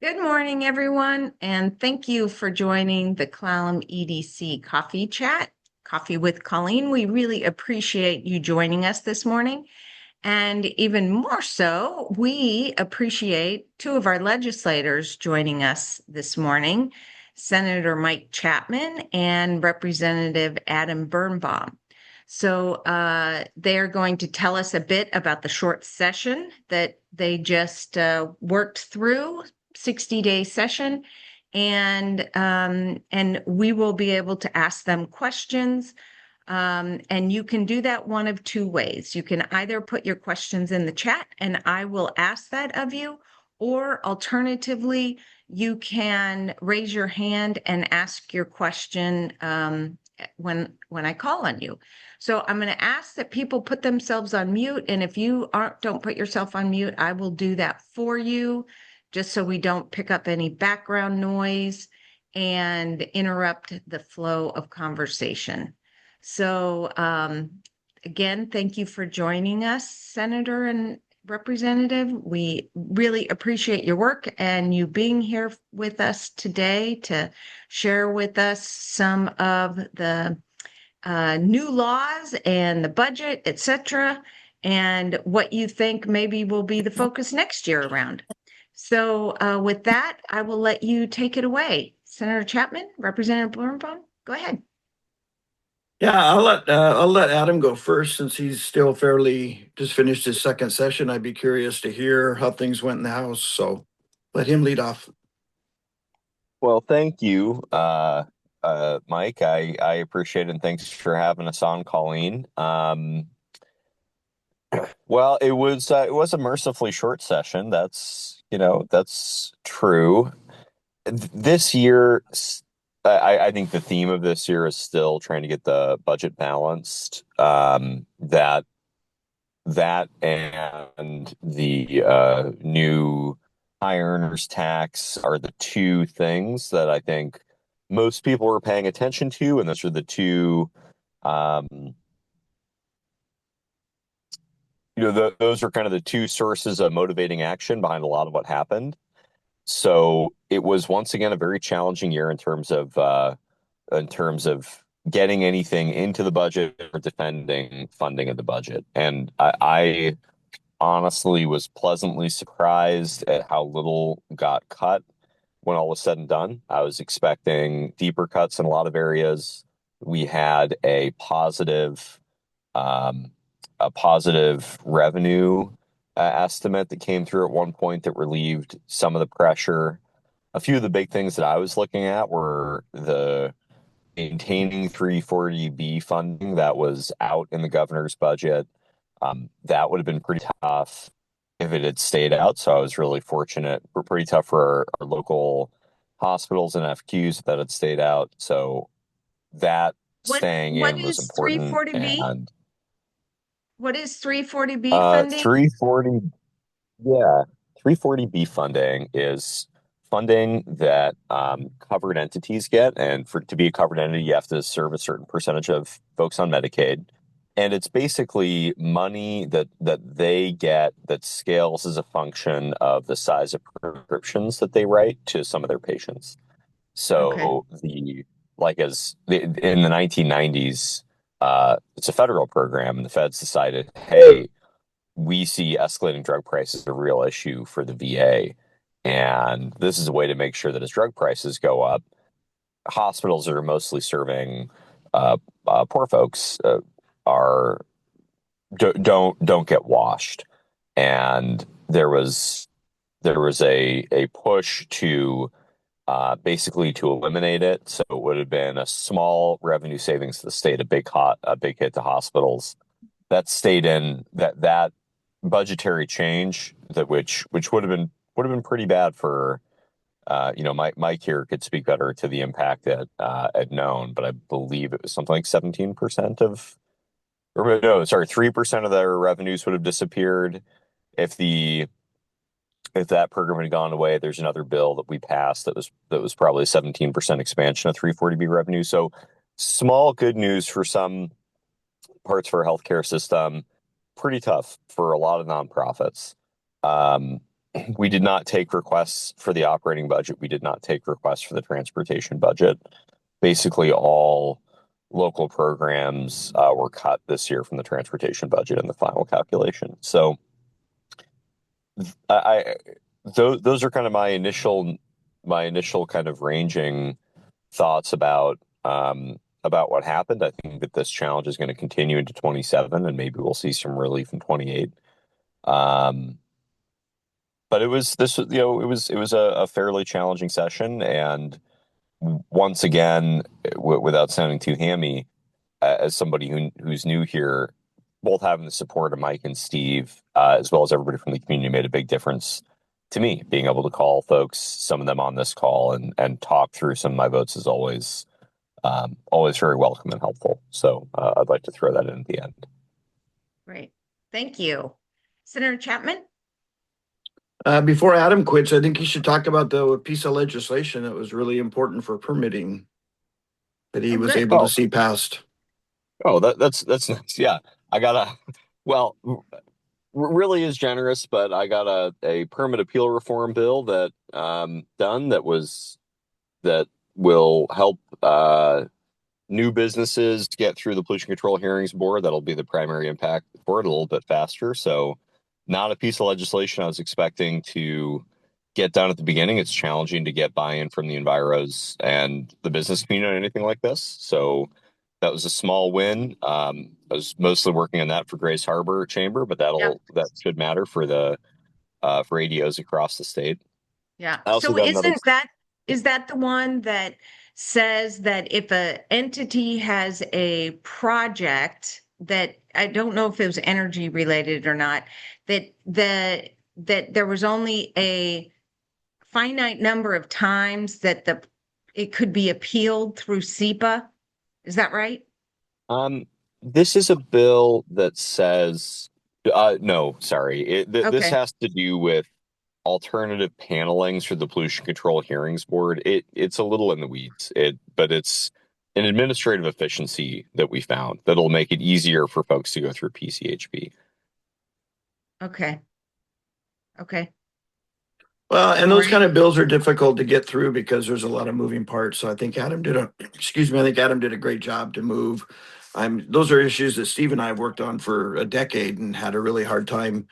Good morning, everyone, and thank you for joining the Clallam EDC Coffee Chat, Coffee with Colleen. We really appreciate you joining us this morning. And even more so, we appreciate two of our legislators joining us this morning, Senator Mike Chapman and Representative Adam Bernbaum. So they're going to tell us a bit about the short session that they just worked through, 60-day session, and we will be able to ask them questions. And you can do that one of two ways. You can either put your questions in the chat and I will ask that of you, or alternatively, you can raise your hand and ask your question when I call on you. So I'm going to ask that people put themselves on mute, and if you don't put yourself on mute, I will do that for you, just so we don't pick up any background noise and interrupt the flow of conversation. So again, thank you for joining us, Senator and Representative. We really appreciate your work and you being here with us today to share with us some of the new laws and the budget, etc., and what you think maybe will be the focus next year around. So with that, I will let you take it away. Senator Chapman, Representative Bernbaum, go ahead. Yeah, I'll let Adam go first since he's still fairly just finished his second session. I'd be curious to hear how things went in the House, so let him lead off. Well, thank you, Mike. I appreciate it, and thanks for having us on, Colleen. Well, it was a mercifully short session. That's true. This year, I think the theme of this year is still trying to get the budget balanced. That and the new high earners tax are the two things that I think most people are paying attention to, and those are the two, um, those are kind of the two sources of motivating action behind a lot of what happened. So it was once again a very challenging year in terms of getting anything into the budget or defending funding of the budget. And I honestly was pleasantly surprised at how little got cut when all was said and done. I was expecting deeper cuts in a lot of areas. We had um, a positive revenue estimate that came through at one point that relieved some of the pressure. A few of the big things that I was looking at were the maintaining 340B funding that was out in the governor's budget. That would have been pretty tough if it had stayed out. So I was really fortunate. We're pretty tough for our local hospitals and FQs that had stayed out. So that staying What in was is important. 340B? And What is 340B funding? 340, yeah, 340B funding is funding that covered entities get. And for to be a covered entity, you have to serve a certain percentage of folks on Medicaid. And it's basically money that they get that scales as a function of the size of prescriptions that they write to some of their patients. Okay. So in the 1990s, it's a federal program, and the feds decided, hey, we see escalating drug prices as a real issue for the VA, and this is a way to make sure that as drug prices go up, hospitals that are mostly serving poor folks are don't get washed. And there was a push to basically to eliminate it. So it would have been a small revenue savings to the state, a big hit to hospitals. That stayed in that budgetary change which would have been pretty bad for Mike here could speak better to the impact at known, but I believe it was something like 17% of, or no, sorry, 3% of their revenues would have disappeared if the if that program had gone away. There's another bill that we passed that was probably a 17% expansion of 340B revenue. So small good news for some parts of our healthcare system, pretty tough for a lot of nonprofits. Um, we did not take requests for the operating budget. We did not take requests for the transportation budget. Basically, all local programs were cut this year from the transportation budget in the final calculation. So I those are kind of my initial kind of ranging thoughts about what happened. I think that this challenge is going to continue into 27, and maybe we'll see some relief in 28. But it was a fairly challenging session, and once again, without sounding too hammy, as somebody who's new here, both having the support of Mike and Steve, as well as everybody from the community, made a big difference to me. Being able to call folks, some of them on this call, and talk through some of my votes is always very welcome and helpful. So I'd like to throw that in at the end. Great. Thank you. Senator Chapman? Before Adam quits, I think you should talk about the piece of legislation that was really important for permitting that he was able to see passed. Oh, that's nice. Yeah, I got really is generous, but I got a permit appeal reform bill that done that will help new businesses get through the pollution control hearings board. That'll be the primary impact for it, a little bit faster. So not a piece of legislation I was expecting to get done at the beginning. It's challenging to get buy-in from the enviros and the business community on anything like this. So that was a small win. I was mostly working on that for Grace Harbor Chamber, but that should matter for the for ADOs across the state. Yeah. So is that the one that says that if an entity has a project that, I don't know if it was energy related or not, that there was only a finite number of times that it could be appealed through SEPA? Is that right? This is a bill that says no, sorry. This has to do with alternative panelings for the pollution control hearings board. It's a little in the weeds. But it's an administrative efficiency that we found that'll make it easier for folks to go through PCHB. Okay. Well, and those kind of bills are difficult to get through because there's a lot of moving parts. So I think Adam did a great job to move. Those are issues that Steve and I have worked on for a decade and had a really hard time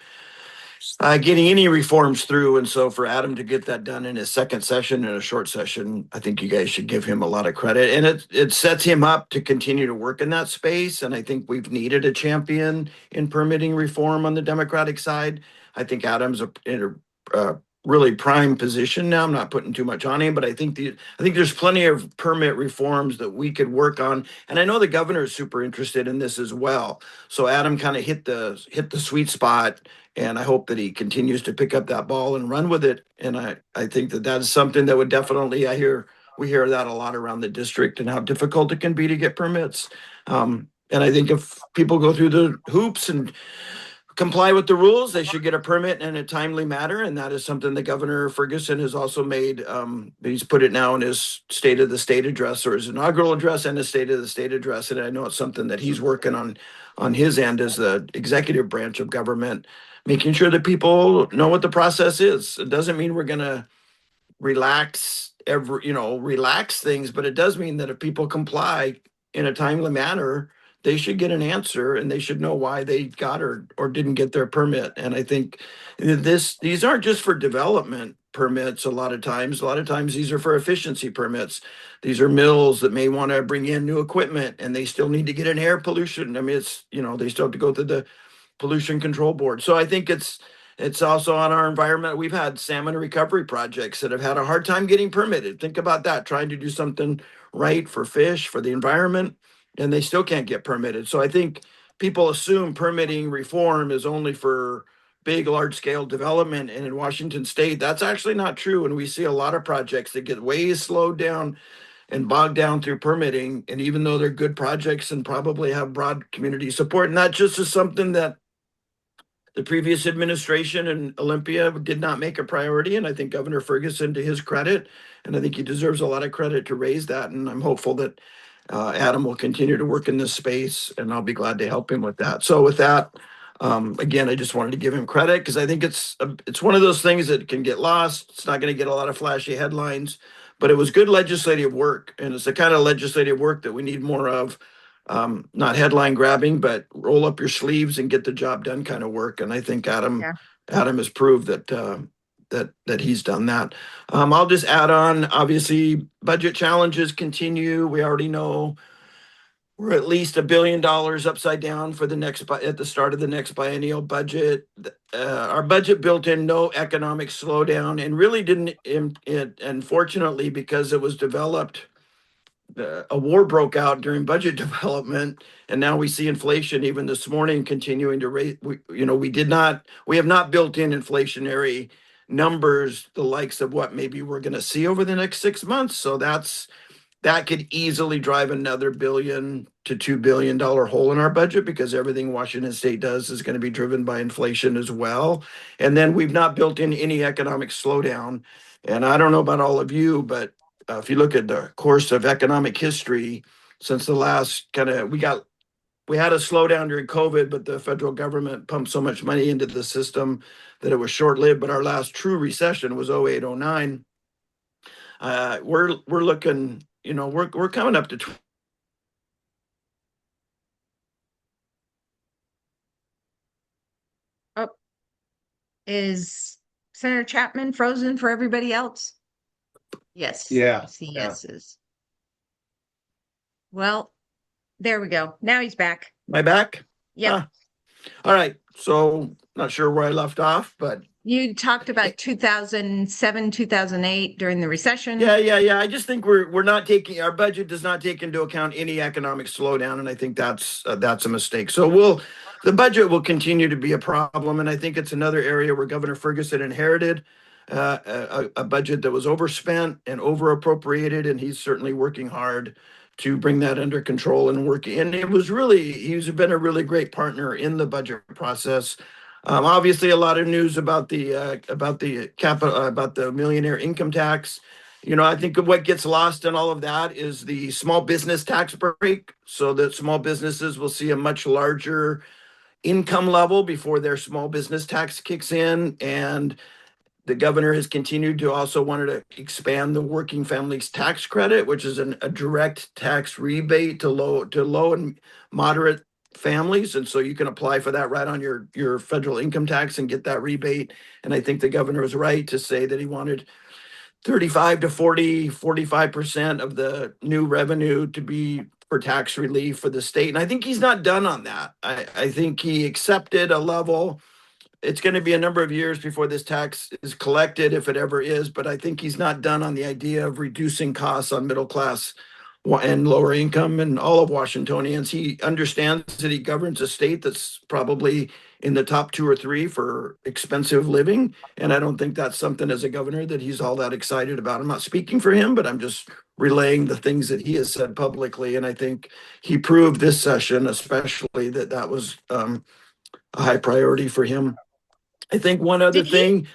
getting any reforms through. And so for Adam to get that done in his second session, in a short session, I think you guys should give him a lot of credit. And it sets him up to continue to work in that space. And I think we've needed a champion in permitting reform on the Democratic side. I think Adam's in a really prime position now. I'm not putting too much on him, but I think there's plenty of permit reforms that we could work on. And I know the governor is super interested in this as well. So Adam kind of hit the sweet spot, and I hope that he continues to pick up that ball and run with it. And I think that that's something that would definitely, we hear that a lot around the district and how difficult it can be to get permits. And I think if people go through the hoops and comply with the rules, they should get a permit in a timely manner. And that is something that Governor Ferguson has also made. He's put it now in his State of the State address, or his inaugural address, and his State of the State address. And I know it's something that he's working on his end as the executive branch of government, making sure that people know what the process is. It doesn't mean we're going to relax things, but it does mean that if people comply in a timely manner, they should get an answer, and they should know why they got or didn't get their permit. And I think these aren't just for development permits. A lot of times these are for efficiency permits. These are mills that may want to bring in new equipment, and they still need to get an air pollution. I mean, they still have to go through the pollution control board. So I think it's also on our environment. We've had salmon recovery projects that have had a hard time getting permitted. Think about that, trying to do something right for fish, for the environment, and they still can't get permitted. So I think people assume permitting reform is only for big, large scale development. And in Washington state, that's actually not true. And we see a lot of projects that get way slowed down and bogged down through permitting. And even though they're good projects and probably have broad community support, and that just is something that the previous administration in Olympia did not make a priority. And I think Governor Ferguson, to his credit, and I think he deserves a lot of credit to raise that. And I'm hopeful that Adam will continue to work in this space, and I'll be glad to help him with that. So with that, Again, I just wanted to give him credit because I think it's one of those things that can get lost. It's not going to get a lot of flashy headlines, but it was good legislative work, and it's the kind of legislative work that we need more of. Not headline grabbing, but roll up your sleeves and get the job done kind of work. And I think Yeah. Adam has proved that he's done that. I'll just add on. Obviously, budget challenges continue. We already know we're at least $1 billion upside down for the at the start of the next biennial budget. Our budget built in no economic slowdown, and really didn't. Unfortunately, because it was developed, a war broke out during budget development, and now we see inflation even this morning continuing to raise. We have not built in inflationary numbers the likes of what maybe we're going to see over the next 6 months. So that could easily drive another $1 to $2 billion hole in our budget, because everything Washington State does is going to be driven by inflation as well. And then we've not built in any economic slowdown. And I don't know about all of you, but if you look at the course of economic history since the last we had a slowdown during COVID, but the federal government pumped so much money into the system that it was short-lived. But our last true recession was 08, 09. We're looking, we're coming up to Oh, is Senator Chapman frozen for everybody else? Yes. Yeah, I see yeah. yeses. Well, there we go. Now he's back. my back. Yeah. All right. So not sure where I left off, but You talked about 2007, 2008 during the recession. yeah. I just think we're not taking, our budget does not take into account any economic slowdown, and I think that's a mistake. So the budget will continue to be a problem, and I think it's another area where Governor Ferguson inherited a budget that was overspent and over appropriated, and he's certainly working hard to bring that under control and working. And he's been a really great partner in the budget process. Obviously, a lot of news about the millionaire income tax. I think what gets lost in all of that is the small business tax break, so that small businesses will see a much larger income level before their small business tax kicks in. And the governor has continued to also wanted to expand the working families tax credit, which is a direct tax rebate to low and moderate families. And so you can apply for that right on your federal income tax and get that rebate. And I think the governor was right to say that he wanted 35 to 45% of the new revenue to be for tax relief for the state. And I think he's not done on that. I think he accepted a level. It's going to be a number of years before this tax is collected, if it ever is, but I think he's not done on the idea of reducing costs on middle class and lower income and all of Washingtonians. He understands that he governs a state that's probably in the top 2 or 3 for expensive living. And I don't think that's something as a governor that he's all that excited about. I'm not speaking for him, but I'm just relaying the things that he has said publicly. And I think he proved this session, especially, that was a high priority for him. I think one other thing.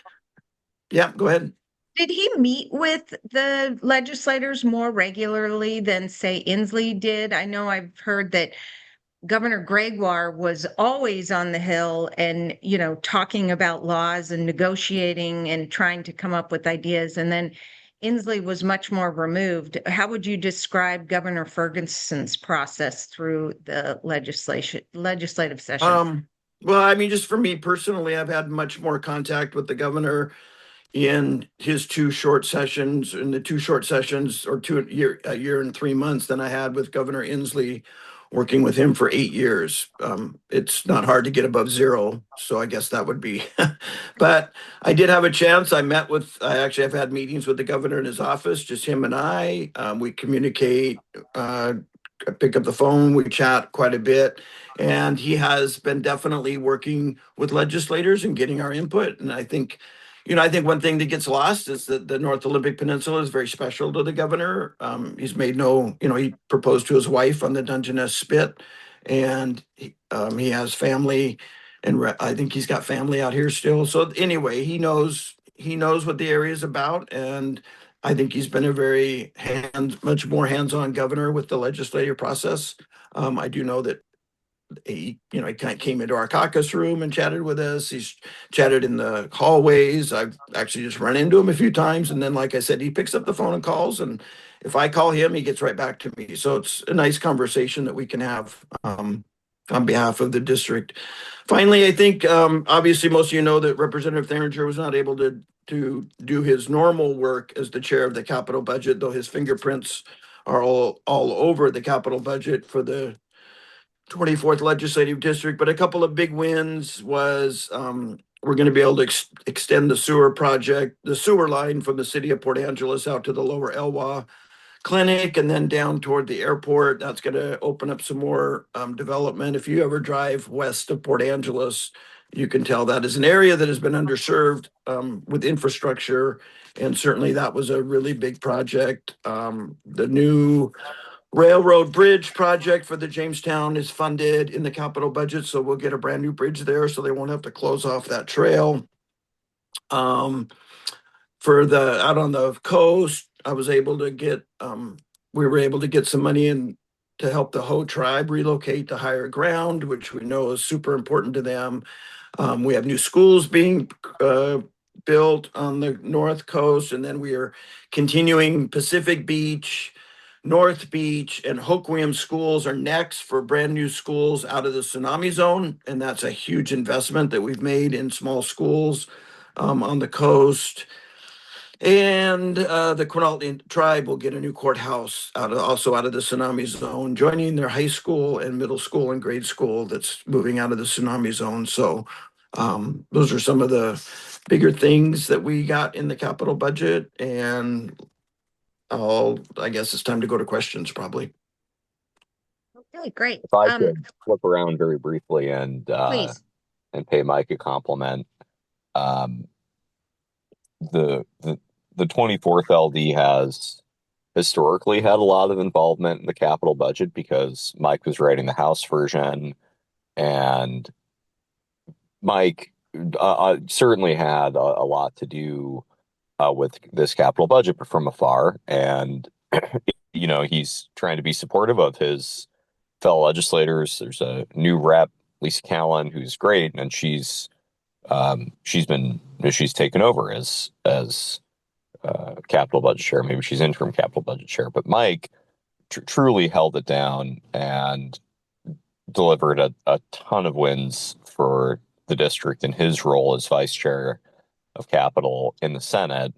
Yeah, go ahead. Did he meet with the legislators more regularly than, say, Inslee did? I know I've heard that Governor Gregoire was always on the Hill and, talking about laws and negotiating and trying to come up with ideas. And then Inslee was much more removed. How would you describe Governor Ferguson's process through the legislative session? Well, I mean, just for me personally, I've had much more contact with the governor in his 2 short sessions, or a year and 3 months, than I had with Governor Inslee, working with him for 8 years. It's not hard to get above 0, so I guess that would be. But I did have a chance. I actually have had meetings with the governor in his office, just him and I. We communicate. I pick up the phone, we chat quite a bit, and he has been definitely working with legislators and getting our input. And I think one thing that gets lost is that the North Olympic Peninsula is very special to the governor. He's made he proposed to his wife on the Dungeness Spit, and he has family, and I think he's got family out here still. So anyway, he knows what the area is about, and I think he's been a much more hands-on governor with the legislative process. I do know that he kind of came into our caucus room and chatted with us. He's chatted in the hallways. I've actually just run into him a few times. And then, like I said, he picks up the phone and calls. And if I call him, he gets right back to me. So it's a nice conversation that we can have on behalf of the district. Finally, I think obviously most of you know that Representative Theringer was not able to do his normal work as the chair of the capital budget, though his fingerprints are all over the capital budget for the 24th legislative district. But a couple of big wins was we're going to be able to extend the sewer line from the city of Port Angeles out to the lower Elwha clinic and then down toward the airport. That's going to open up some more development. If you ever drive west of Port Angeles, you can tell that is an area that has been underserved with infrastructure. And certainly that was a really big project. The new railroad bridge project for the Jamestown is funded in the capital budget, so we'll get a brand new bridge there, so they won't have to close off that trail. For the out on the coast, I was able to get we were able to get some money in to help the Hoh tribe relocate to higher ground, which we know is super important to them. We have new schools being built on the north coast, and then we are continuing Pacific Beach, North Beach, and Hoquiam schools are next for brand new schools out of the tsunami zone, and that's a huge investment that we've made in small schools on the coast. And the Quinault tribe will get a new courthouse also out of the tsunami zone, joining their high school and middle school and grade school that's moving out of the tsunami zone. So those are some of the bigger things that we got in the capital budget. And I guess it's time to go to questions probably. Okay, great. If I could flip around very briefly and Please. and pay Mike a compliment. The 24th LD has historically had a lot of involvement in the capital budget because Mike was writing the House version, and Mike certainly had a lot to do with this capital budget, but from afar. And he's trying to be supportive of his fellow legislators. There's a new rep, Lisa Callan, who's great, and she's taken over as capital budget chair. Maybe she's interim capital budget chair, but Mike truly held it down and delivered a ton of wins for the district in his role as vice chair of capital in the Senate.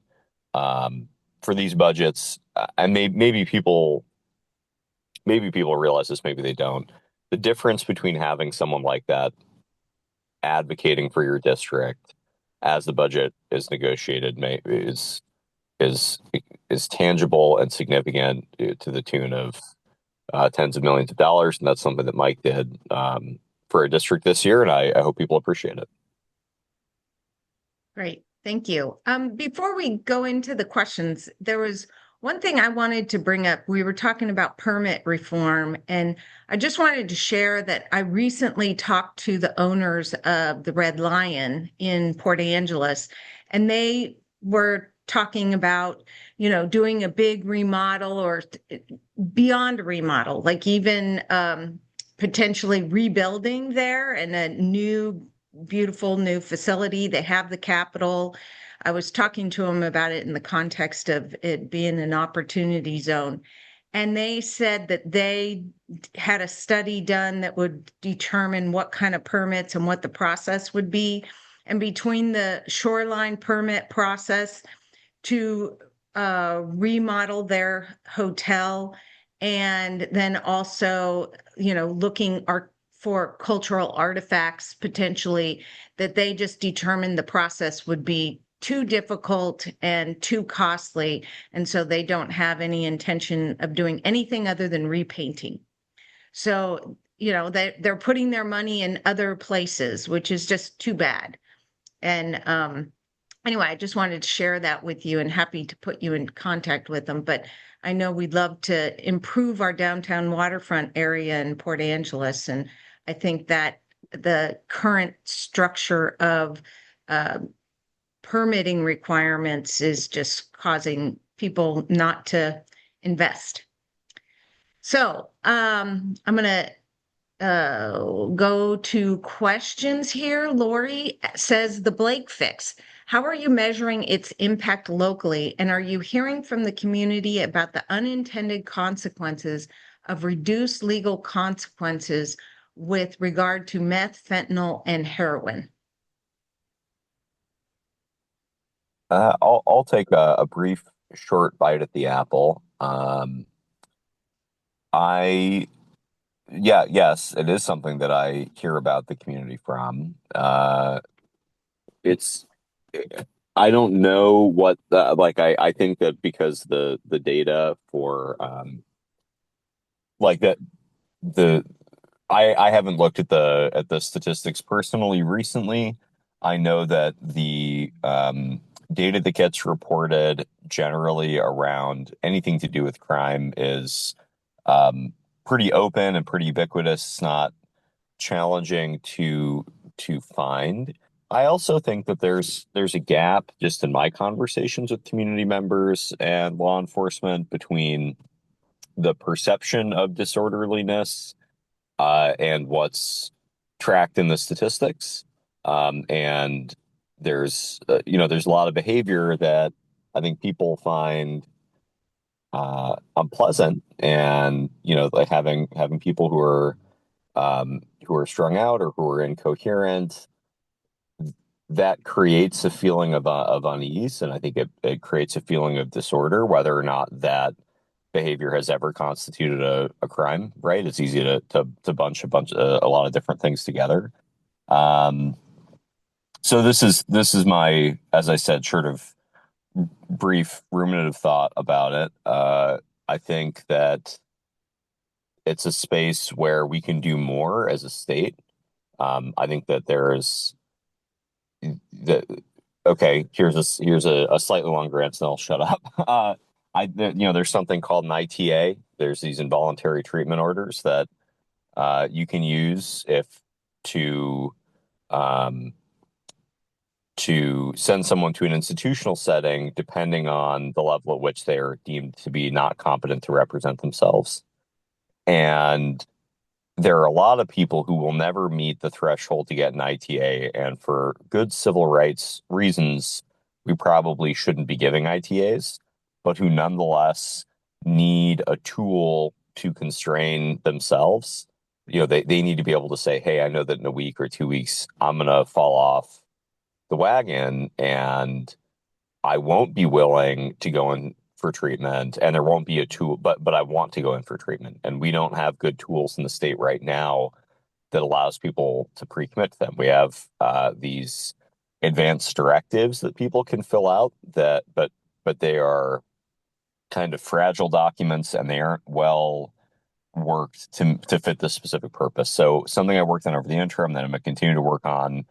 For these budgets, and maybe people realize this, maybe they don't. The difference between having someone like that advocating for your district as the budget is negotiated is tangible and significant to the tune of tens of millions of dollars, and that's something that Mike did for a district this year, and I hope people appreciate it. Great, thank you. Before we go into the questions, there was one thing I wanted to bring up. We were talking about permit reform, and I just wanted to share that I recently talked to the owners of the Red Lion in Port Angeles, and they were talking about, doing a big remodel or beyond a remodel, like even potentially rebuilding there and a new, beautiful new facility. They have the Capitol. I was talking to them about it in the context of it being an opportunity zone. And they said that they had a study done that would determine what kind of permits and what the process would be. And between the shoreline permit process to remodel their hotel, and then also, looking for cultural artifacts potentially, that they just determined the process would be too difficult and too costly. And so they don't have any intention of doing anything other than repainting. So, they're putting their money in other places, which is just too bad. And anyway, I just wanted to share that with you, and happy to put you in contact with them. But I know we'd love to improve our downtown waterfront area in Port Angeles. And I think that the current structure of permitting requirements is just causing people not to invest. So I'm going to go to questions here. Lori says the Blake fix. How are you measuring its impact locally? And are you hearing from the community about the unintended consequences of reduced legal consequences with regard to meth, fentanyl, and heroin? I'll take a brief, short bite at the apple. I Yeah, yes, it is something that I hear about the community from. It's I don't know what like I think that because the data for like that the I haven't looked at the statistics personally recently. I know that the data that gets reported generally around anything to do with crime is um, pretty open and pretty ubiquitous. It's not challenging to find. I also think that there's a gap just in my conversations with community members and law enforcement between the perception of disorderliness and what's tracked in the statistics. And there's a lot of behavior that I think people find unpleasant, and like having people who are strung out or who are incoherent, that creates a feeling of unease, and I think it creates a feeling of disorder, whether or not that behavior has ever constituted a crime, right? It's easy to bunch a lot of different things together. Um, so this is my, as I said, sort of brief ruminative thought about it. I think that it's a space where we can do more as a state. I think that there's the okay. Here's a slightly longer answer, and I'll shut up. There's something called an ITA. There's these involuntary treatment orders that you can use if to um, to send someone to an institutional setting, depending on the level at which they are deemed to be not competent to represent themselves. And there are a lot of people who will never meet the threshold to get an ITA, and for good civil rights reasons, we probably shouldn't be giving ITAs, but who nonetheless need a tool to constrain themselves. They need to be able to say, hey, I know that in a week or 2 weeks, I'm going to fall off the wagon and I won't be willing to go in for treatment, and there won't be a tool, but I want to go in for treatment. And we don't have good tools in the state right now that allows people to pre-commit to them. We have these advanced directives that people can fill out but they are kind of fragile documents, and they aren't well worked to fit this specific purpose. So something I worked on over the interim that I'm going to continue to work on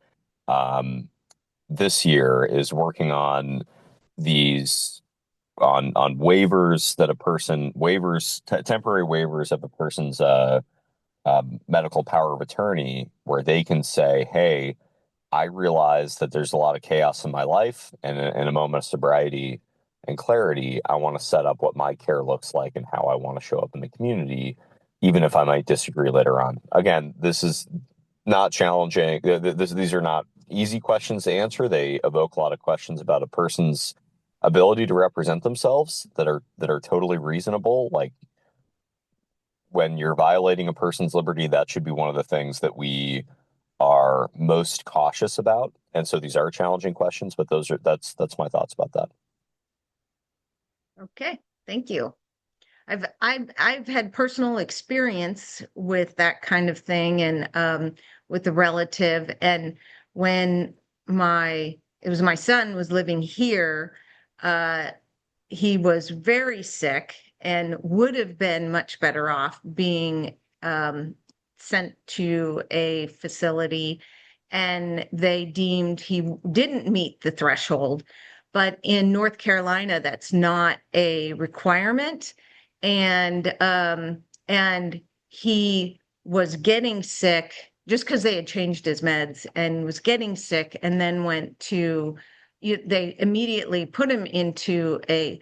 this year is working on these on waivers that a person waivers temporary waivers of a person's medical power of attorney, where they can say, hey, I realize that there's a lot of chaos in my life, and in a moment of sobriety and clarity, I want to set up what my care looks like and how I want to show up in the community, even if I might disagree later on. Again, this is not challenging. These are not easy questions to answer. They evoke a lot of questions about a person's ability to represent themselves that are totally reasonable. Like, when you're violating a person's liberty, that should be one of the things that we are most cautious about. And so these are challenging questions, but that's my thoughts about that. Okay, thank you. I've had personal experience with that kind of thing, and with a relative. And when it was my son was living here, uh, he was very sick and would have been much better off being sent to a facility, and they deemed he didn't meet the threshold. But in North Carolina, that's not a requirement. And he was getting sick just because they had changed his meds, and was getting sick, and then they immediately put him into a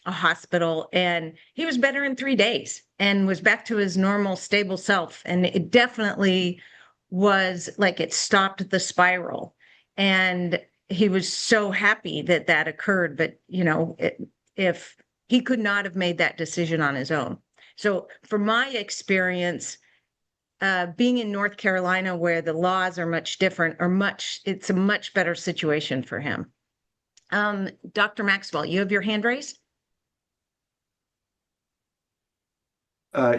a hospital, and he was better in 3 days and was back to his normal, stable self. And it definitely was like it stopped the spiral. And he was so happy that that occurred. But, if he could not have made that decision on his own. So, from my experience, being in North Carolina, where the laws are much different, it's a much better situation for him. Dr. Maxwell, you have your hand raised?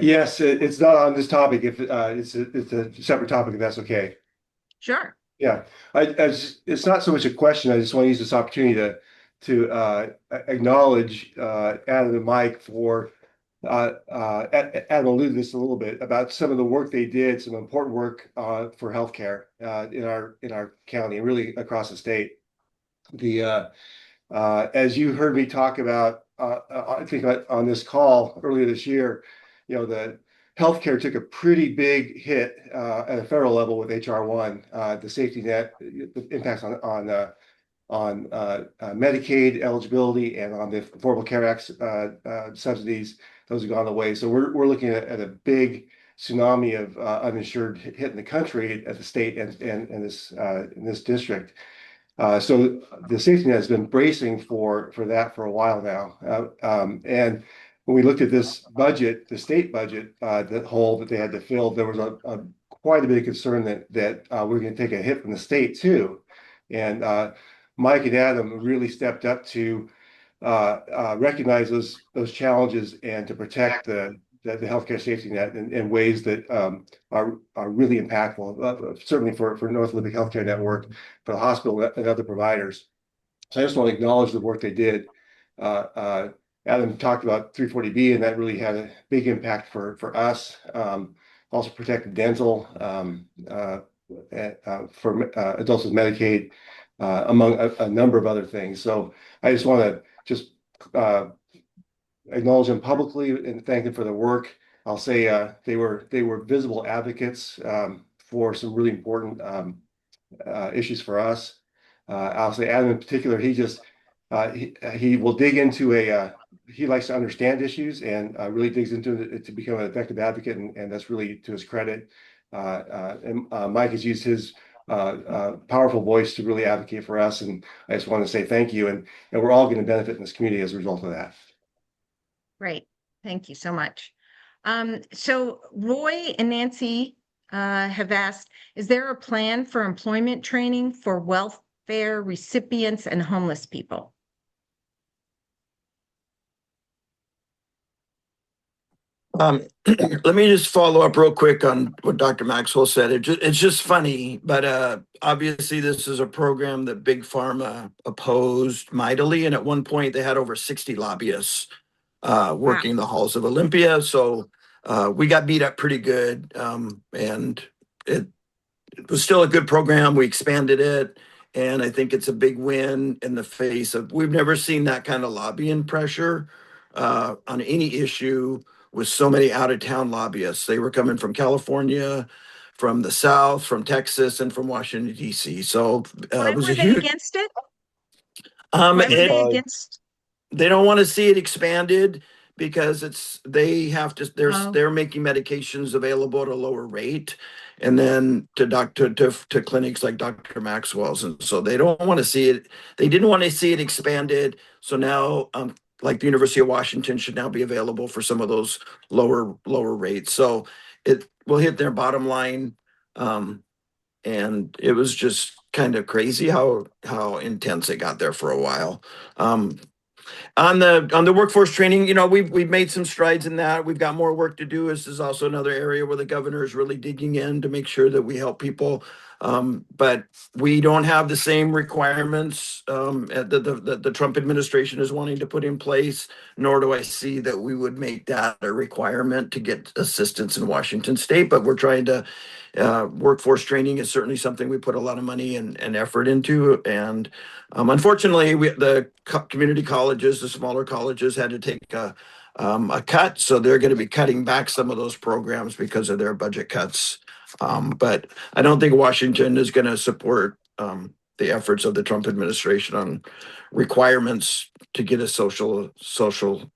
Yes, it's not on this topic. If it's a separate topic, if that's okay. Sure. Yeah, it's not so much a question. I just want to use this opportunity to acknowledge Adam and Mike for Adam alluded to this a little bit about some of the work they did, some important work for healthcare in our county and really across the state. As you heard me talk about, I think on this call earlier this year, the healthcare took a pretty big hit at a federal level with HR1, the safety net, the impacts on Medicaid eligibility and on the Affordable Care Act subsidies. Those have gone away. So we're looking at a big tsunami of uninsured hitting the country at the state and in this district. So the safety net has been bracing for that for a while now. And when we looked at this budget, the state budget, the hole that they had to fill, there was quite a bit of concern that we're going to take a hit from the state too. And Mike and Adam really stepped up to recognize those challenges and to protect the healthcare safety net in ways that are really impactful, certainly for North Olympic Healthcare Network, for the hospital and other providers. So I just want to acknowledge the work they did. Adam talked about 340B, and that really had a big impact for us. Also protected dental for adults with Medicaid, among a number of other things. So I just want to just acknowledge them publicly and thank them for their work. I'll say they were visible advocates for some really important issues for us. I'll say Adam in particular, he will dig into he likes to understand issues and really digs into it to become an effective advocate, and that's really to his credit. And Mike has used his powerful voice to really advocate for us, and I just want to say thank you, and we're all going to benefit in this community as a result of that. Great. Thank you so much. So Roy and Nancy have asked, is there a plan for employment training for welfare recipients and homeless people? Let me just follow up real quick on what Dr. Maxwell said. It's just funny, but obviously this is a program that Big Pharma opposed mightily, and at one point they had over 60 lobbyists working the halls of Olympia. So we got beat up pretty good, and it was still a good program. We expanded it, and I think it's a big win in the face of, we've never seen that kind of lobbying pressure on any issue with so many out-of-town lobbyists. They were coming from California, from the South, from Texas, and from Washington, D.C. So Why it was were a they huge... against it? Why were they against? They don't want to see it expanded because they're making medications available at a lower rate, and then to clinics like Dr. Maxwell's, and so they don't want to see it. They didn't want to see it expanded. So now, like the University of Washington should now be available for some of those lower rates. So it will hit their bottom line, and it was just kind of crazy how intense it got there for a while. On the workforce training, we've made some strides in that. We've got more work to do. This is also another area where the governor is really digging in to make sure that we help people. But we don't have the same requirements that the Trump administration is wanting to put in place, nor do I see that we would make that a requirement to get assistance in Washington State. But we're trying to, workforce training is certainly something we put a lot of money and effort into. And unfortunately, the community colleges, the smaller colleges, had to take a cut. So they're going to be cutting back some of those programs because of their budget cuts. But I don't think Washington is going to support the the efforts of the Trump administration on requirements to get a social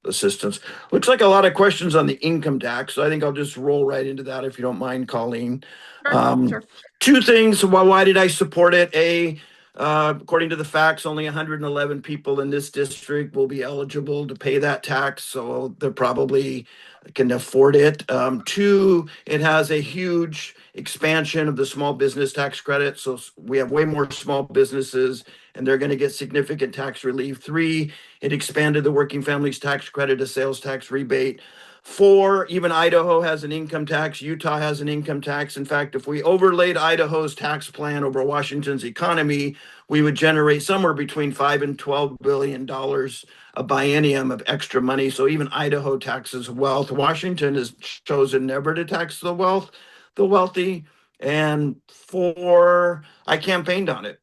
assistance. Looks like a lot of questions on the income tax. So I think I'll just roll right into that if you don't mind, Colleen. Sure. Two things. Why did I support it? According to the facts, only 111 people in this district will be eligible to pay that tax, so they're probably can afford it. Two, it has a huge expansion of the small business tax credit, so we have way more small businesses, and they're going to get significant tax relief. Three, it expanded the working families tax credit, a sales tax rebate. Four, even Idaho has an income tax. Utah has an income tax. In fact, if we overlaid Idaho's tax plan over Washington's economy, we would generate somewhere between $5 and $12 billion a biennium of extra money. So even Idaho taxes wealth. Washington has chosen never to tax the wealthy. And four, I campaigned on it.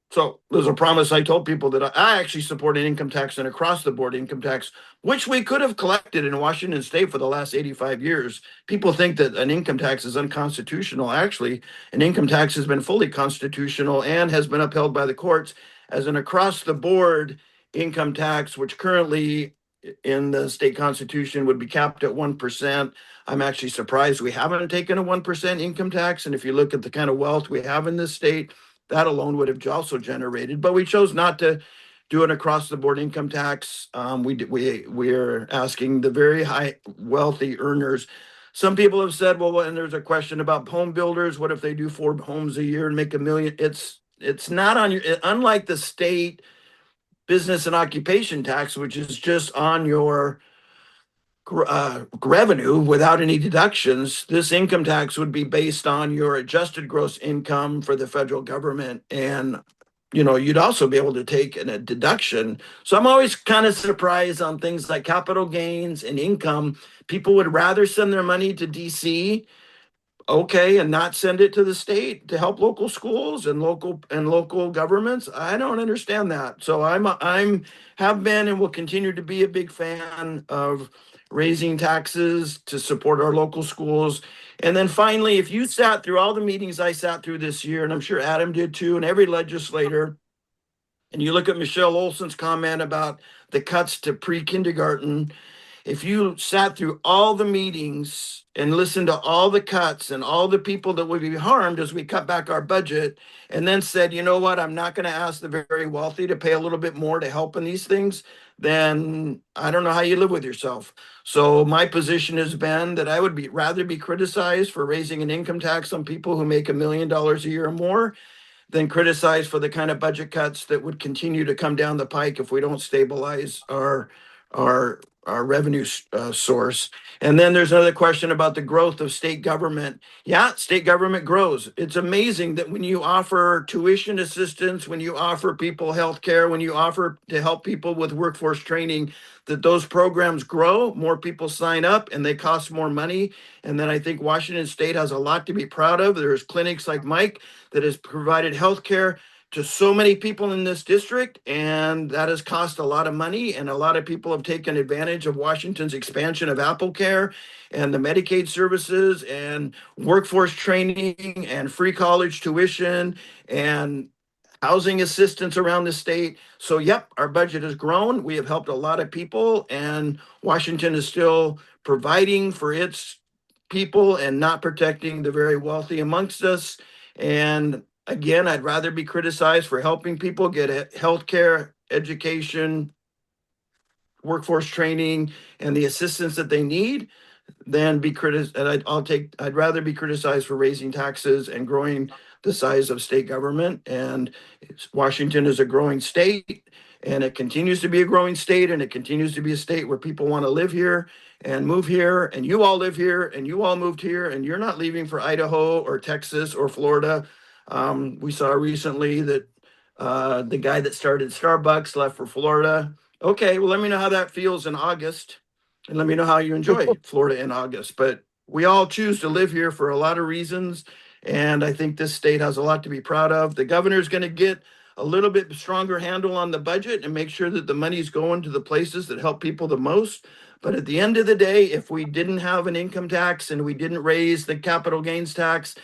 So there's a promise I told people that I actually support an income tax and across the board income tax, which we could have collected in Washington state for the last 85 years. People think that an income tax is unconstitutional. Actually, an income tax has been fully constitutional and has been upheld by the courts as an across the board income tax, which currently in the state constitution would be capped at 1%. I'm actually surprised we haven't taken a 1% income tax. And if you look at the kind of wealth we have in this state, that alone would have also generated, but we chose not to do an across the board income tax. We're asking the very high wealthy earners. Some people have said, well, and there's a question about home builders. What if they do 4 homes a year and make $1 million? It's not on your, unlike the state business and occupation tax, which is just on your revenue without any deductions. This income tax would be based on your adjusted gross income for the federal government. And, you'd also be able to take a deduction. So I'm always kind of surprised on things like capital gains and income. People would rather send their money to DC, okay, and not send it to the state to help local schools and local governments. I don't understand that. So I'm have been and will continue to be a big fan of raising taxes to support our local schools. And then finally, if you sat through all the meetings I sat through this year, and I'm sure Adam did too, and every legislator, and you look at Michelle Olson's comment about the cuts to pre-kindergarten, if you sat through all the meetings and listened to all the cuts and all the people that would be harmed as we cut back our budget, and then said, you know what, I'm not going to ask the very wealthy to pay a little bit more to help in these things, then I don't know how you live with yourself. So my position has been that I would rather be criticized for raising an income tax on people who make $1 million a year or more than criticized for the kind of budget cuts that would continue to come down the pike if we don't stabilize our revenue source. And then there's another question about the growth of state government. Yeah, state government grows. It's amazing that when you offer tuition assistance, when you offer people health care, when you offer to help people with workforce training, that those programs grow, more people sign up, and they cost more money. And then I think Washington State has a lot to be proud of. There's clinics like Mike that has provided health care to so many people in this district, and that has cost a lot of money, and a lot of people have taken advantage of Washington's expansion of Apple Care and the Medicaid services and workforce training and free college tuition and housing assistance around the state. So yep, our budget has grown. We have helped a lot of people, and Washington is still providing for its people and not protecting the very wealthy amongst us. And again, I'd rather be criticized for helping people get health care, education, workforce training, and the assistance that they need than be criticized. And I'd rather be criticized for raising taxes and growing the size of state government. And Washington is a growing state, and it continues to be a growing state, and it continues to be a state where people want to live here and move here, and you all live here, and you all moved here, and you're not leaving for Idaho or Texas or Florida. We saw recently that the guy that started Starbucks left for Florida. Okay, well, let me know how that feels in August, and let me know how you enjoy Florida in August. But we all choose to live here for a lot of reasons, and I think this state has a lot to be proud of. The governor's going to get a little bit stronger handle on the budget and make sure that the money's going to the places that help people the most. But at the end of the day, if we didn't have an income tax and we didn't raise the capital gains tax,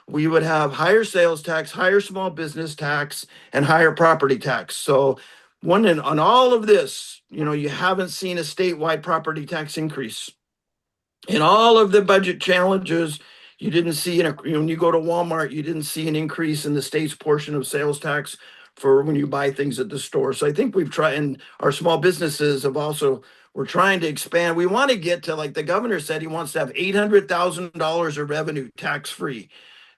we would have higher sales tax, higher small business tax, and higher property tax. So on all of this, you haven't seen a statewide property tax increase. In all of the budget challenges, you didn't see when you go to Walmart, you didn't see an increase in the state's portion of sales tax for when you buy things at the store. So I think we've tried, and our small businesses we're trying to expand. We want to get to, like the governor said, he wants to have $800,000 of revenue tax free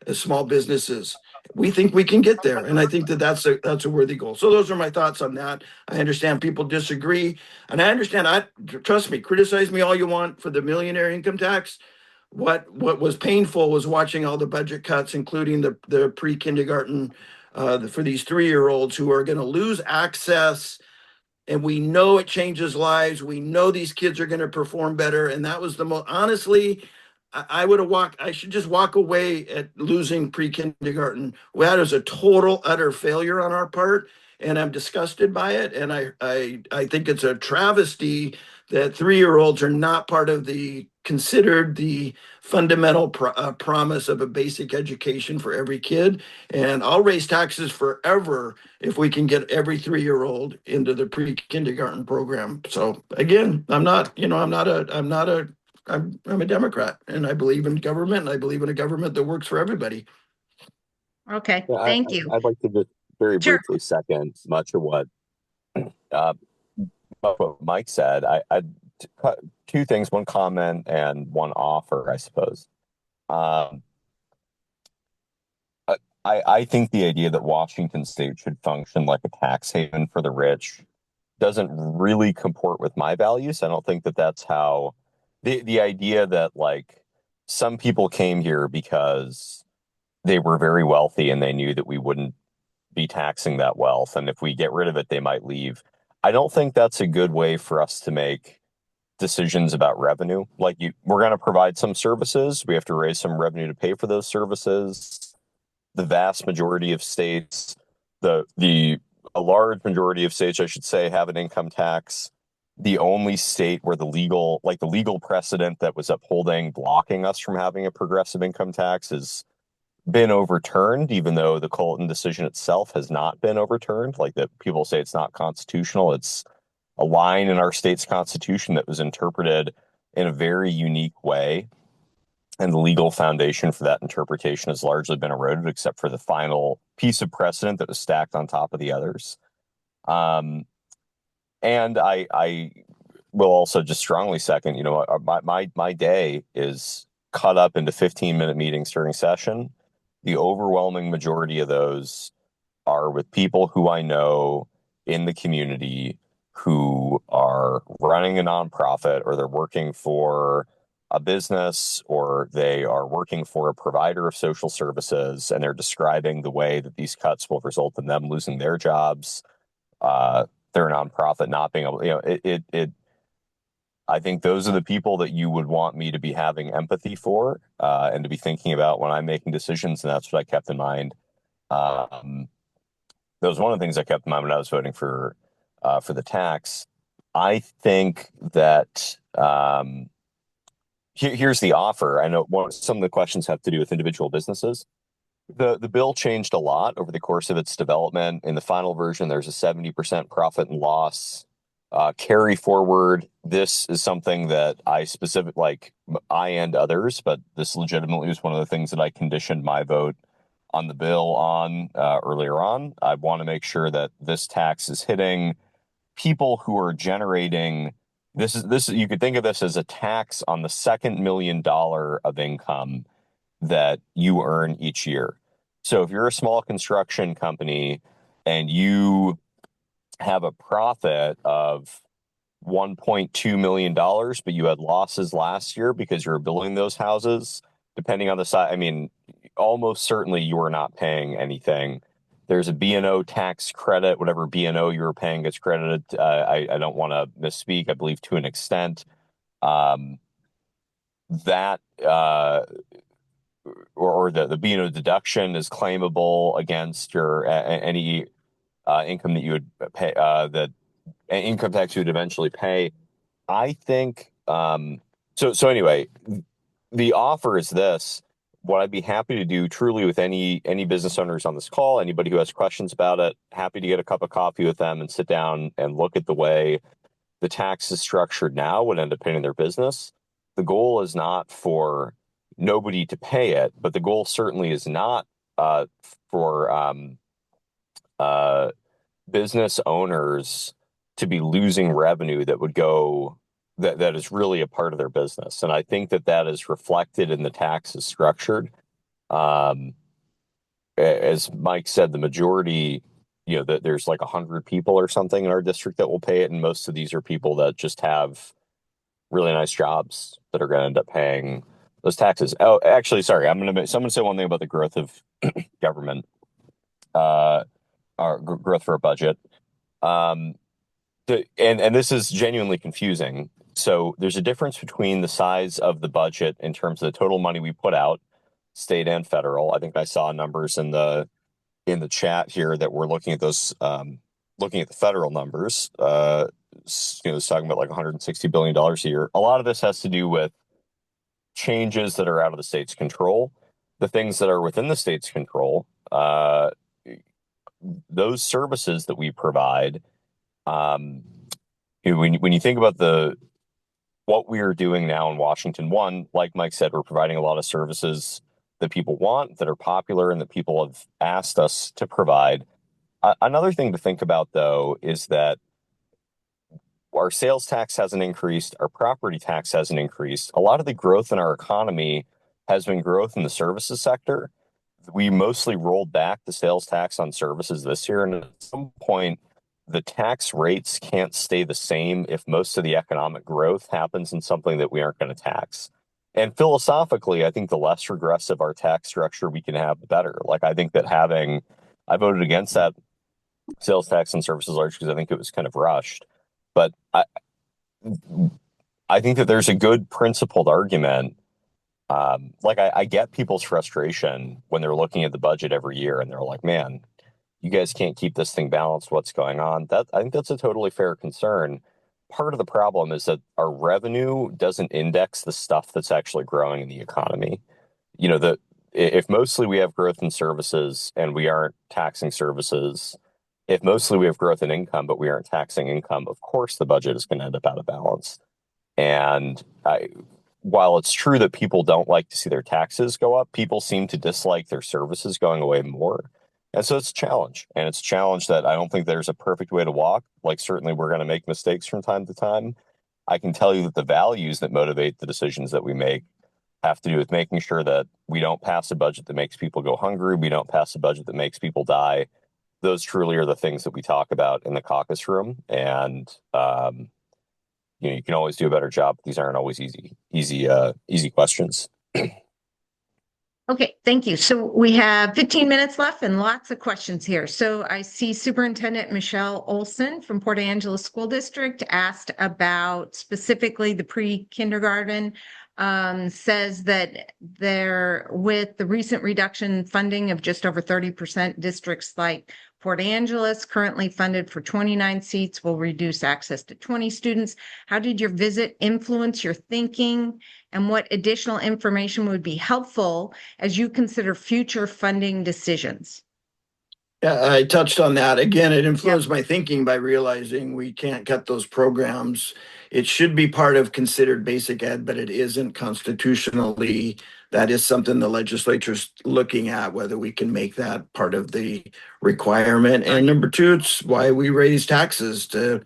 as small businesses. We think we can get there, and I think that's a worthy goal. So those are my thoughts on that. I understand people disagree, and I understand. Trust me, criticize me all you want for the millionaire income tax. What was painful was watching all the budget cuts, including the pre-kindergarten for these 3-year-olds who are going to lose access. And we know it changes lives. We know these kids are going to perform better. And that was the most, honestly, I should just walk away at losing pre-kindergarten. That is a total, utter failure on our part. And I'm disgusted by it. And I think it's a travesty that 3-year-olds are not part of considered the fundamental promise of a basic education for every kid. And I'll raise taxes forever if we can get every 3-year-old into the pre-kindergarten program. So again, I'm a Democrat, and I believe in government, and I believe in a government that works for everybody. Okay, Yeah, thank you. I'd like to just very Sure. briefly second much of uh, what Mike said. I two things, one comment and one offer, I suppose. Um, I think the idea that Washington State should function like a tax haven for the rich doesn't really comport with my values. I don't think that that's how the idea that like some people came here because they were very wealthy and they knew that we wouldn't be taxing that wealth, and if we get rid of it, they might leave. I don't think that's a good way for us to make decisions about revenue. We're going to provide some services. We have to raise some revenue to pay for those services. The vast majority of states, a large majority of states, I should say, have an income tax. The only state where the legal precedent that was blocking us from having a progressive income tax has been overturned, even though the Colton decision itself has not been overturned. Like that, people say it's not constitutional. It's a line in our state's constitution that was interpreted in a very unique way. And the legal foundation for that interpretation has largely been eroded, except for the final piece of precedent that was stacked on top of the others. And I will also just strongly second, my day is cut up into 15-minute meetings during session. The overwhelming majority of those are with people who I know in the community who are running a nonprofit, or they're working for a business, or they are working for a provider of social services, and they're describing the way that these cuts will result in them losing their jobs, their nonprofit not being able, I think those are the people that you would want me to be having empathy for, and to be thinking about when I'm making decisions. And that's what I kept in mind. That was one of the things I kept in mind when I was voting for the tax. I think that here's the offer. I know some of the questions have to do with individual businesses. The bill changed a lot over the course of its development. In the final version, there's a 70% profit and loss carry forward. This is something that I and others, but this legitimately was one of the things that I conditioned my vote on the bill on earlier on. I want to make sure that this tax is hitting people who are generating this. You could think of this as a tax on the second $1 million of income that you earn each year. So if you're a small construction company and you have a profit of $1.2 million, but you had losses last year because you were building those houses, depending on the size, I mean, almost certainly you are not paying anything. There's a B&O tax credit. Whatever B&O you were paying gets credited. I don't want to misspeak. I believe to an extent. That or the B&O deduction is claimable against your any income that you would pay, that income tax you would eventually pay. I think so anyway, the offer is this. what I'd be happy to do truly with any business owners on this call, anybody who has questions about it, happy to get a cup of coffee with them and sit down and look at the way the tax is structured now would end up paying their business. The goal is not for nobody to pay it, but the goal certainly is not for business owners to be losing revenue that would go that is really a part of their business. And I think that is reflected in the taxes structured. As Mike said, the majority, that there's like 100 people or something in our district that will pay it, and most of these are people that just have really nice jobs that are going to end up paying those taxes. Oh, actually, sorry, someone say one thing about the growth of government, our growth for a budget. And this is genuinely confusing. So there's a difference between the size of the budget in terms of the total money we put out, state and federal. I think I saw numbers in the chat here that we're looking at those, looking at the federal numbers. It's talking about like $160 billion a year. A lot of this has to do with changes that are out of the state's control. The things that are within the state's control, those services that we provide. When you think about what we are doing now in Washington, one, like Mike said, we're providing a lot of services that people want, that are popular, and that people have asked us to provide. Another thing to think about, though, is that our sales tax hasn't increased, our property tax hasn't increased. A lot of the growth in our economy has been growth in the services sector. We mostly rolled back the sales tax on services this year, and at some point, the tax rates can't stay the same if most of the economic growth happens in something that we aren't going to tax. And philosophically, I think the less regressive our tax structure we can have, the better. Like, I think that I voted against that sales tax on services large because I think it was kind of rushed. But I think that there's a good principled argument. I get people's frustration when they're looking at the budget every year and they're like, man, you guys can't keep this thing balanced. What's going on? I think that's a totally fair concern. Part of the problem is that our revenue doesn't index the stuff that's actually growing in the economy. If mostly we have growth in services and we aren't taxing services, if mostly we have growth in income but we aren't taxing income, of course the budget is going to end up out of balance. And while it's true that people don't like to see their taxes go up, people seem to dislike their services going away more. And so it's a challenge. And it's a challenge that I don't think there's a perfect way to walk. Like, certainly we're going to make mistakes from time to time. I can tell you that the values that motivate the decisions that we make have to do with making sure that we don't pass a budget that makes people go hungry. We don't pass a budget that makes people die. Those truly are the things that we talk about in the caucus room. And, you can always do a better job. These aren't always easy questions. Okay, thank you. So we have 15 minutes left and lots of questions here. So I see Superintendent Michelle Olson from Port Angeles School District asked about specifically the pre-kindergarten. Says that with the recent reduction in funding of just over 30%, districts like Port Angeles, currently funded for 29 seats, will reduce access to 20 students. How did your visit influence your thinking, and what additional information would be helpful as you consider future funding decisions? Yeah, I touched on that. Again, it influenced my thinking by realizing we can't cut those programs. It should be part of considered basic ed, but it isn't constitutionally. That is something the legislature's looking at, whether we can make that part of the requirement. And number two, it's why we raise taxes to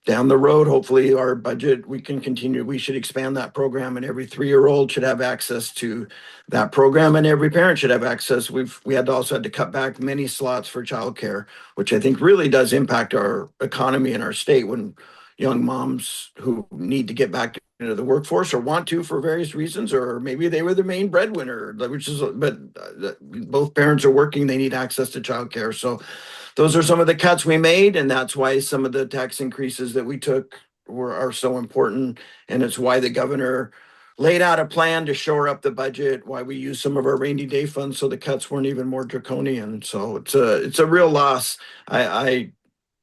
down the road. Hopefully our budget, we can continue. We should expand that program, and every 3-year-old should have access to that program, and every parent should have access. We had to cut back many slots for childcare, which I think really does impact our economy in our state when young moms who need to get back into the workforce or want to for various reasons, or maybe they were the main breadwinner, but both parents are working, they need access to childcare. So those are some of the cuts we made, and that's why some of the tax increases that we took are so important. And it's why the governor laid out a plan to shore up the budget, why we used some of our rainy day funds so the cuts weren't even more draconian. So it's a real loss. I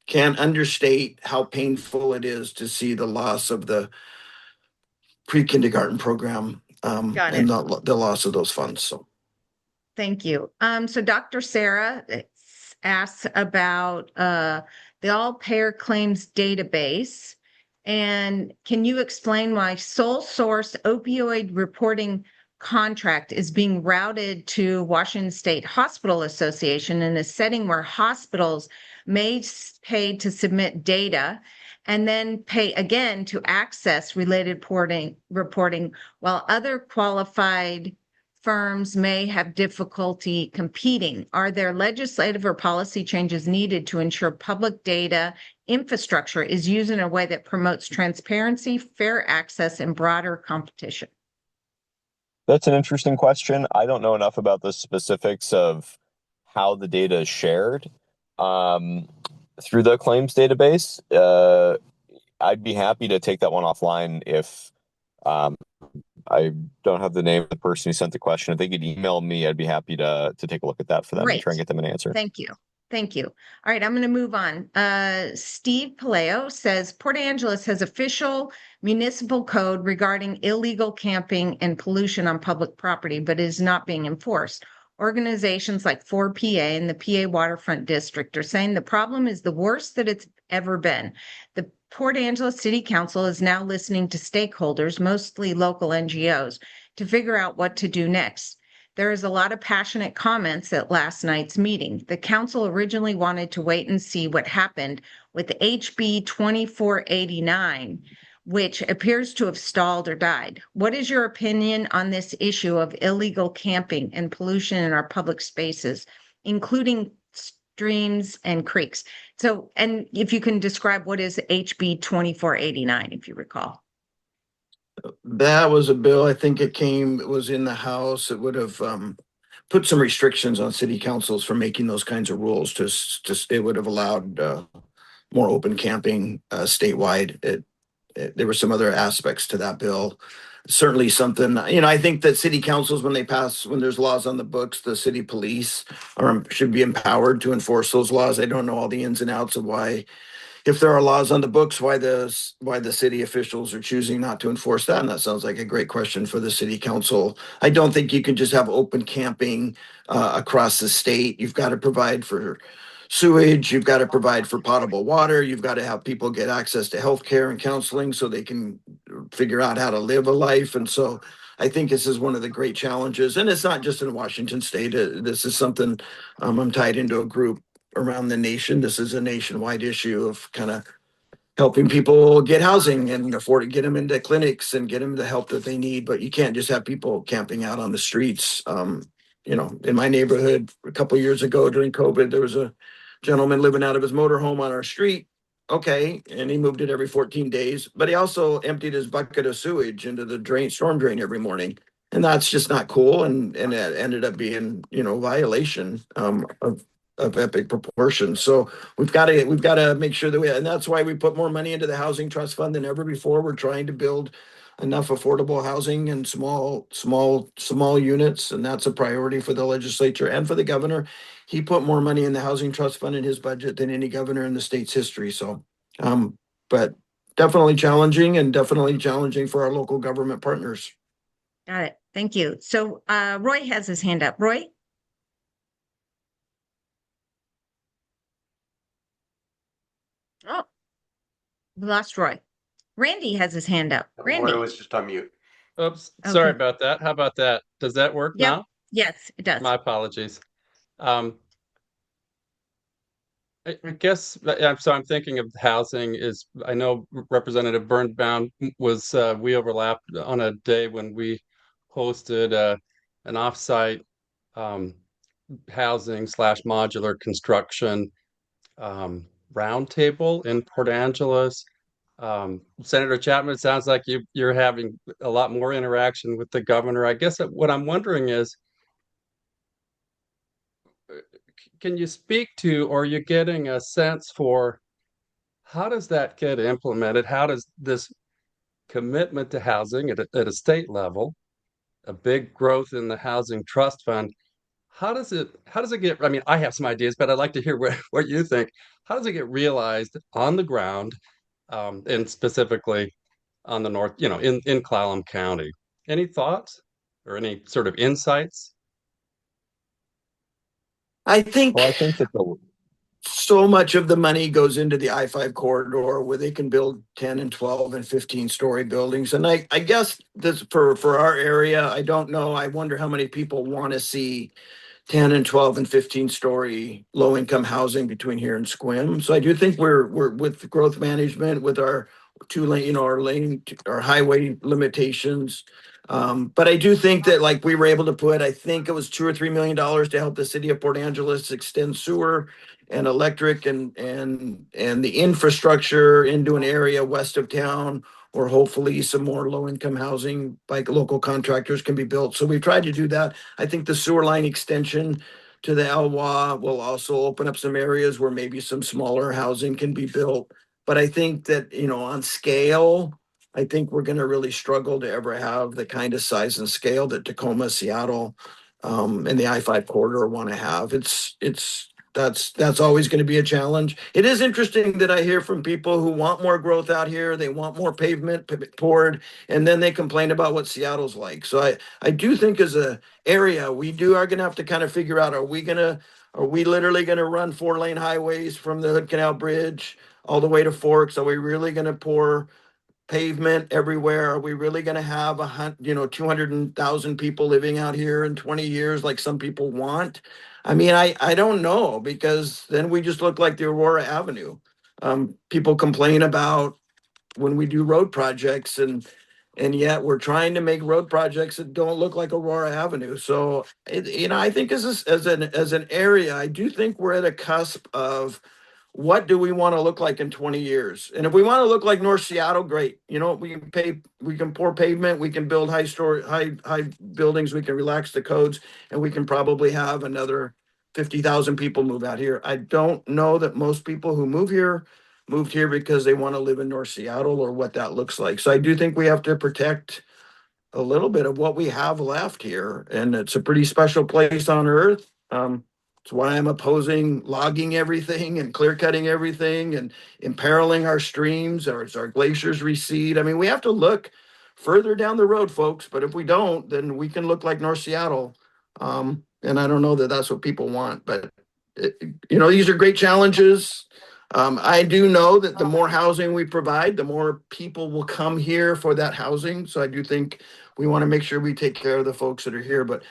can't understate how painful it is to see the loss of the pre-kindergarten program and the loss of those funds. So Thank you. So Dr. Sarah asks about the all payer claims database. And can you explain why sole source opioid reporting contract is being routed to Washington State Hospital Association in a setting where hospitals may pay to submit data and then pay again to access related reporting while other qualified firms may have difficulty competing? Are there legislative or policy changes needed to ensure public data infrastructure is used in a way that promotes transparency, fair access, and broader competition? That's an interesting question. I don't know enough about the specifics of how the data is shared through the claims database. I'd be happy to take that one offline if um, I don't have the name of the person who sent the question. If they could email me, I'd be happy to take a look at that for them and try and get them an answer. Thank you. Thank you. All right, I'm going to move on. Steve Paleo says Port Angeles has official municipal code regarding illegal camping and pollution on public property, but is not being enforced. Organizations like 4PA and the PA Waterfront District are saying the problem is the worst that it's ever been. The Port Angeles City Council is now listening to stakeholders, mostly local NGOs, to figure out what to do next. There is a lot of passionate comments at last night's meeting. The council originally wanted to wait and see what happened with HB 2489, which appears to have stalled or died. What is your opinion on this issue of illegal camping and pollution in our public spaces, including streams and creeks? So, and if you can describe what is HB 2489, if you recall. That was a bill, I think it was in the House. It would have put some restrictions on city councils for making those kinds of rules. It would have allowed more open camping statewide. There were some other aspects to that bill. Certainly something, I think that city councils, when there's laws on the books, the city police should be empowered to enforce those laws. I don't know all the ins and outs of why, if there are laws on the books, why the city officials are choosing not to enforce that. And that sounds like a great question for the city council. I don't think you can just have open camping across the state. You've got to provide for sewage. You've got to provide for potable water. You've got to have people get access to healthcare and counseling so they can figure out how to live a life. And so I think this is one of the great challenges. And it's not just in Washington State. This is something I'm tied into a group around the nation. This is a nationwide issue of kind of helping people get housing and get them into clinics and get them the help that they need. But you can't just have people camping out on the streets. In my neighborhood a couple of years ago during COVID, there was a gentleman living out of his motorhome on our street. Okay, and he moved it every 14 days, but he also emptied his bucket of sewage into the storm drain every morning. And that's just not cool. And it ended up being, violation of epic proportions. So we've got to make sure that and that's why we put more money into the housing trust fund than ever before. We're trying to build enough affordable housing and small units. And that's a priority for the legislature and for the governor. He put more money in the housing trust fund in his budget than any governor in the state's history. So, but definitely challenging for our local government partners. Got it. Thank you. So Roy has his hand up. Roy? Oh, we lost Roy. Randy has his hand up. Randy. Roy was just on mute. Oops, Okay. sorry about that. How about that? Does that work Yep. now? Yes, it does. My apologies. I guess so. I'm thinking of housing I know Representative Bernbaum we overlapped on a day when we hosted an offsite housing / modular construction roundtable in Port Angeles. Senator Chapman, it sounds like you're having a lot more interaction with the governor. I guess what I'm wondering is, can you speak to, or are you getting a sense for, how does that get implemented? How does this commitment to housing at a state level, a big growth in the housing trust fund, how does it get, I mean, I have some ideas, but I'd like to hear what you think. How does it get realized on the ground, and specifically on the north, in Clallam County? Any thoughts or any sort of insights? I think Well, I think that the so much of the money goes into the I-5 corridor where they can build 10 and 12 and 15-story buildings. And I guess this for our area, I don't know. I wonder how many people want to see 10 and 12 and 15-story low-income housing between here and Squim. So I do think we're with growth management, with our two-lane, our highway limitations. But I do think that, like, we were able to put, I think it was $2 or $3 million to help the city of Port Angeles extend sewer and electric and the infrastructure into an area west of town, or hopefully some more low-income housing by local contractors can be built. So we've tried to do that. I think the sewer line extension to the Elwha will also open up some areas where maybe some smaller housing can be built. But I think that, on scale, I think we're going to really struggle to ever have the kind of size and scale that Tacoma, Seattle, and the I-5 corridor want to have. That's always going to be a challenge. It is interesting that I hear from people who want more growth out here. They want more pavement poured, and then they complain about what Seattle's like. So I do think, as a area, are going to have to kind of figure out, are we literally going to run 4-lane highways from the Hood Canal Bridge all the way to Forks? Are we really going to pour pavement everywhere? Are we really going to have 200,000 people living out here in 20 years like some people want? I mean, I don't know, because then we just look like the Aurora Avenue. People complain about when we do road projects, and yet we're trying to make road projects that don't look like Aurora Avenue. So I think as an area, I do think we're at a cusp of, what do we want to look like in 20 years? And if we want to look like North Seattle, great. We can pour pavement, we can build high buildings, we can relax the codes, and we can probably have another 50,000 people move out here. I don't know that most people who moved here because they want to live in North Seattle, or what that looks like. So I do think we have to protect a little bit of what we have left here, and it's a pretty special place on earth. It's why I'm opposing logging everything and clear cutting everything and imperiling our streams as our glaciers recede. I mean, we have to look further down the road, folks. But if we don't, then we can look like North Seattle. And I don't know that that's what people want. But these are great challenges. I do know that the more housing we provide, the more people will come here for that housing. So I do think we want to make sure we take care of the folks that are here. But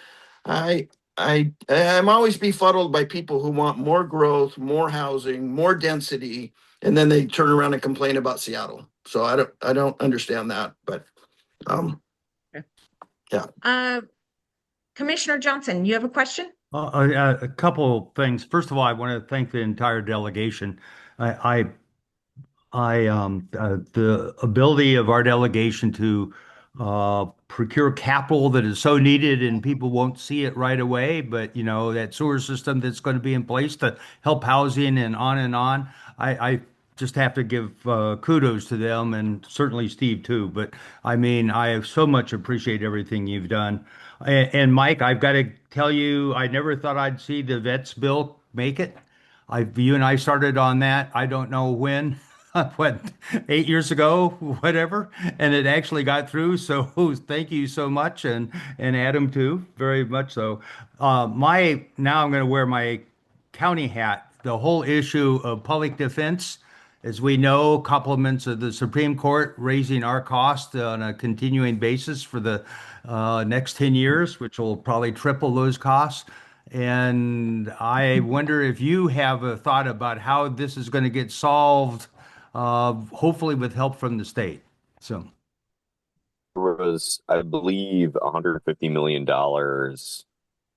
I'm always befuddled by people who want more growth, more housing, more density, and then they turn around and complain about Seattle. So I don't understand that. But yeah. Commissioner Johnson, you have a question? A couple of things. First of all, I want to thank the entire delegation. The ability of our delegation to procure capital that is so needed, and people won't see it right away, but that sewer system that's going to be in place to help housing and on and on. I just have to give kudos to them, and certainly Steve too. But I mean, I so much appreciate everything you've done. And Mike, I've got to tell you, I never thought I'd see the vets bill make it. You and I started on that. I don't know when, what, 8 years ago, whatever, and it actually got through. So thank you so much, and Adam too, very much so. Now I'm going to wear my county hat. The whole issue of public defense, as we know, compliments of the Supreme Court raising our cost on a continuing basis for the next 10 years, which will probably triple those costs. And I wonder if you have a thought about how this is going to get solved, hopefully with help from the state. So there was, I believe, $150 million in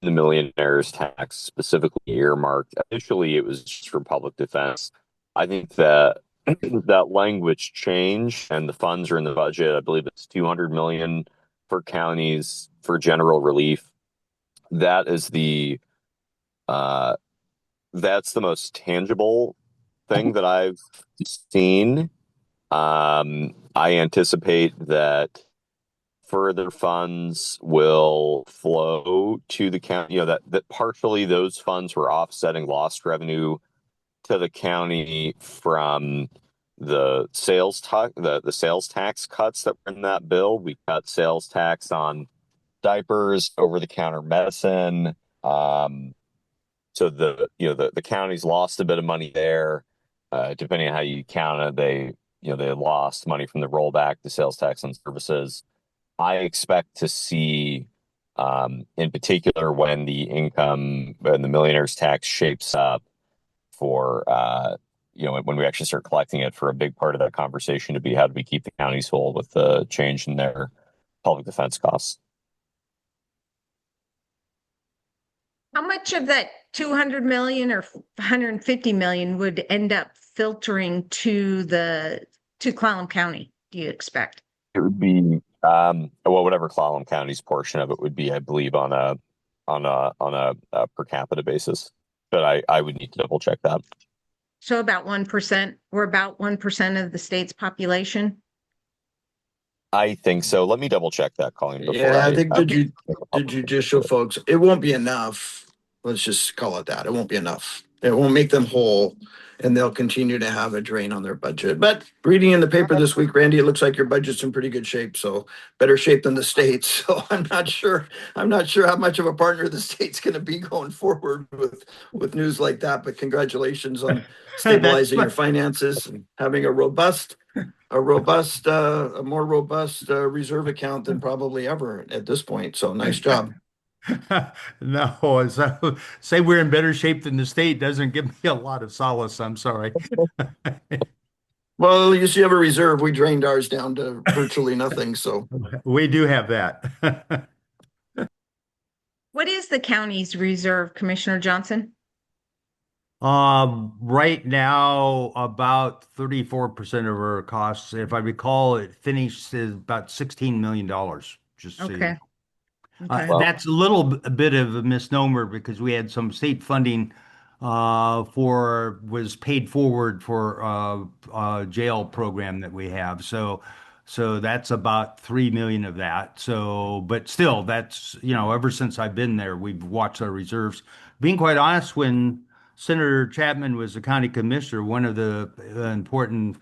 the millionaire's tax specifically earmarked. Initially, it was just for public defense. I think that that language changed, and the funds are in the budget. I believe it's 200 million for counties for general relief. That is that's the most tangible thing that I've seen. I anticipate that further funds will flow to the county, that partially those funds were offsetting lost revenue to the county from the sales tax, the sales tax cuts that were in that bill. We cut sales tax on diapers, over-the-counter medicine, So the counties lost a bit of money there. Depending on how you count it, they lost money from the rollback, the sales tax on services. I expect to see, in particular, when the millionaire's tax shapes up for, when we actually start collecting it, for a big part of that conversation to be how do we keep the counties whole with the change in their public defense costs. How much of that 200 million or 150 million would end up filtering to Clallam County, do you expect? It would be whatever Clallam County's portion of it would be, I believe, on a per capita basis. But I would need to double check that. So about 1%, or about 1% of the state's population? I think so. Let me double check that, Colleen. Yeah, I think the judicial folks, it won't be enough. Let's just call it that. It won't be enough. It won't make them whole, and they'll continue to have a drain on their budget. But reading in the paper this week, Randy, it looks like your budget's in pretty good shape. So better shape than the states. So I'm not sure how much of a partner the state's going to be going forward with news like that. But congratulations on stabilizing your finances and having a more robust reserve account than probably ever at this point. So nice job. No, so say we're in better shape than the state doesn't give me a lot of solace. I'm sorry. Well, you see, you have a reserve. We drained ours down to virtually nothing. So we do have that. What is the county's reserve, Commissioner Johnson? Right now, about 34% of our costs, if I recall, it finished at about $16 million. Just so you know. Okay. That's a little bit of a misnomer because we had some state funding was paid forward for jail program that we have. So that's about 3 million of that. So, but still, that's, ever since I've been there, we've watched our reserves. Being quite honest, when Senator Chapman was the county commissioner, one of the important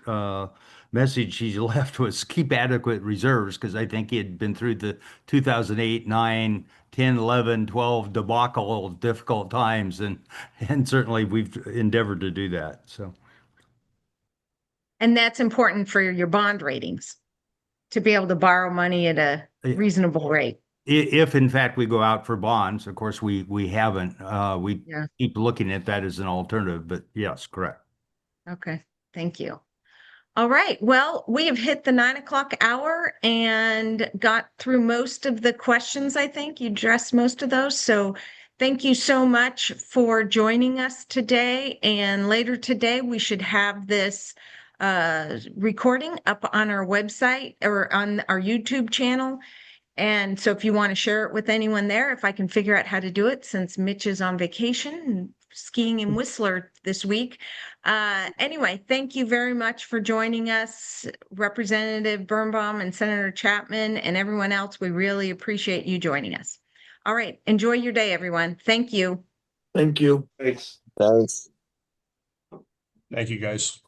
message he left was keep adequate reserves, because I think he had been through the 2008, 9, 10, 11, 12 debacle, difficult times, and certainly we've endeavored to do that. So, and that's important for your bond ratings, to be able to borrow money at a reasonable rate. If in fact we go out for bonds, of course we haven't. We keep looking at that as an alternative, but yes, correct. Okay, thank you. All right. Well, we have hit the 9 o'clock hour and got through most of the questions. I think you addressed most of those. So thank you so much for joining us today. And later today, we should have this recording up on our website or on our YouTube channel. And so if you want to share it with anyone there, if I can figure out how to do it, since Mitch is on vacation and skiing in Whistler this week. Anyway, thank you very much for joining us, Representative Bernbaum and Senator Chapman and everyone else. We really appreciate you joining us. All right. Enjoy your day, everyone. Thank you. Thank you. Thanks. Thanks. Thank you, guys.